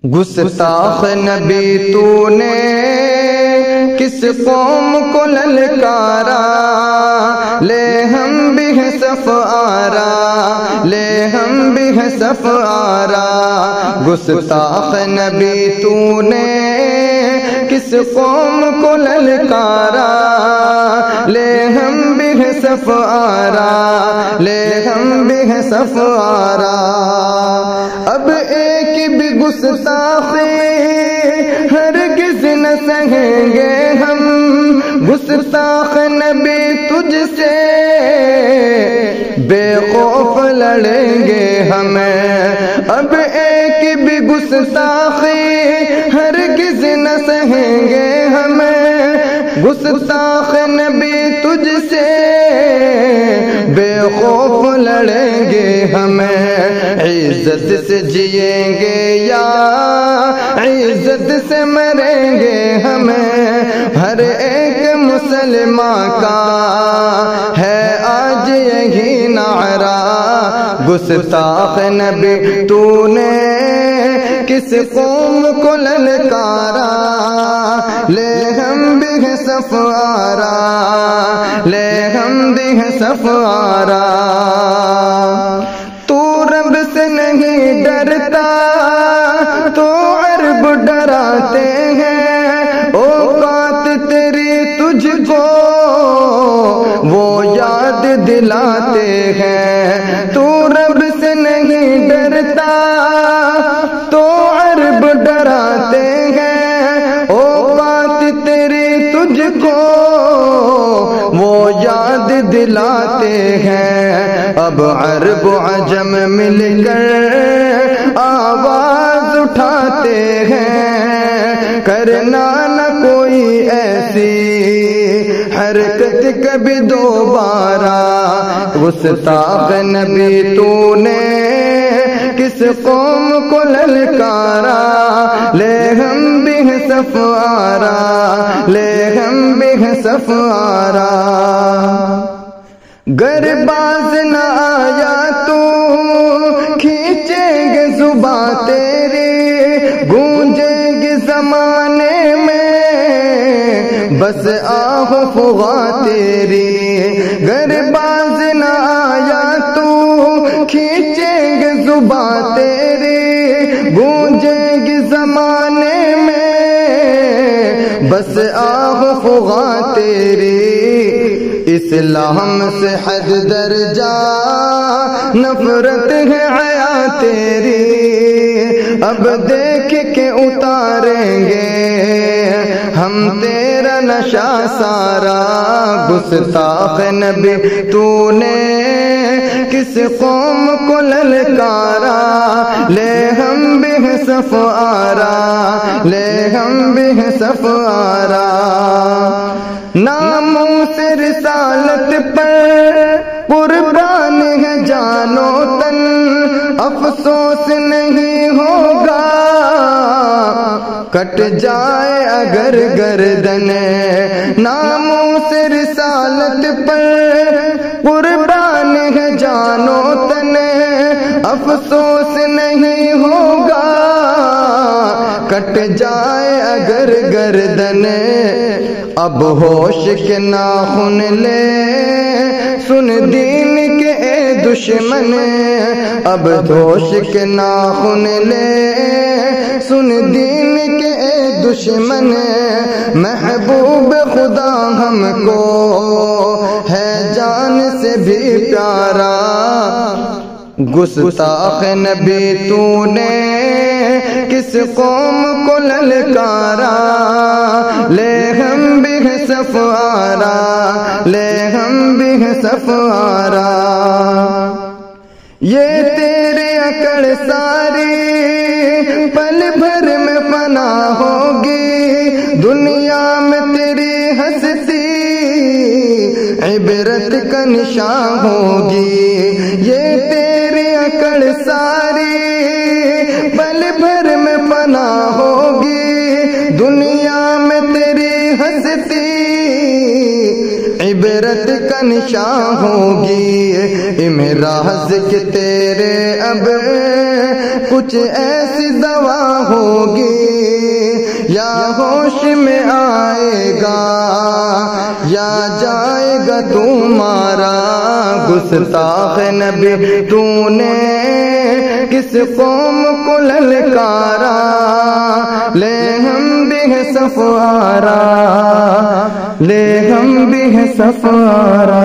گستاخ نبی تو نے کس قوم کو للکارا، لے ہم بھی ہیں صف آرا، لے ہم بھی ہیں صف آرا۔ گستاخ نبی تو نے کس قوم کو للکارا، لے ہم بھی ہیں صف آرا، لے ہم بھی ہیں صف آرا۔ اب ایک بھی گستاخی ہرگز نہ سہیں گے ہم، گستاخ نبی تجھ سے بے خوف لڑیں گے ہمیں۔ اب ایک بھی گستاخی ہرگز نہ سہیں گے ہمیں، گستاخ نبی تجھ سے بے خوف لڑیں گے ہمیں۔ عزت سے جئیں گے یا عزت سے مریں گے ہمیں، ہر ایک مسلمان کا ہے آج یہی نعرہ۔ گستاخ نبی تو نے کس قوم کو للکارا، لے ہم بھی ہیں صف آرا، لے ہم بھی ہیں صف آرا۔ تو رب سے نہیں ڈرتا تو عرب ڈراتے ہیں، اوقات تیری تجھ کو وہ یاد دلاتے ہیں۔ تو رب سے نہیں ڈرتا تو عرب ڈراتے ہیں، اوقات تیری تجھ کو وہ یاد دلاتے ہیں۔ اب عرب و عجم مل کر آواز اٹھاتے ہیں، کرنا نہ کوئی ایسی حرکت کبھی دوبارہ۔ گستاخ نبی تو نے کس قوم کو للکارا، لے ہم بھی ہیں صف آرا، لے ہم بھی ہیں صف آرا۔ گر باز نہ آیا تو کھینچیں گے زباں تیری، گونجیں گے زمانے میں بس آہ فغاں تیری۔ گر باز نہ آیا تو کھینچیں گے زباں تیری، گونجیں گے زمانے میں بس آہ فغاں تیری۔ اسلام سے حد درجہ نفرت ہے حیا تیری، اب دیکھ کے اتاریں گے ہم تیرا نشہ سارا۔ گستاخ نبی تو نے کس قوم کو للکارا، لے ہم بھی ہیں صف آرا، لے ہم بھی ہیں صف آرا۔ ناموں سے رسالت پر قربان ہے جان و تن، افسوس نہیں ہوگا کٹ جائے اگر گردن۔ ناموں سے رسالت پر قربان ہے جان و تن، افسوس نہیں ہوگا کٹ جائے اگر گردن۔ اب ہوش کے ناخن لے سن دین کے اے دشمن، اب ہوش کے ناخن لے سن دین کے اے دشمن۔ محبوب خدا ہم کو ہے جان سے بھی پیارا۔ گستاخ نبی تو نے کس قوم کو للکارا، لے ہم بھی ہیں صف آرا، لے ہم بھی ہیں صف آرا۔ یہ تیرے اکڑ ساری پل بھر میں فنا ہوگی، دنیا میں تیری ہستی عبرت کا نشان ہوگی۔ یہ تیرے اکڑ ساری پل بھر میں فنا ہوگی، دنیا میں تیری ہستی عبرت کا نشان ہوگی امراض کے تیرے اب کچھ ایسی دوا ہوگی یا ہوش میں آئے گا یا جائے گا تمہارا گستاخ نبی تو نے کس قوم کو للکارا لے ہم بھی ہیں سفارا لے ہم بھی ہیں سفارا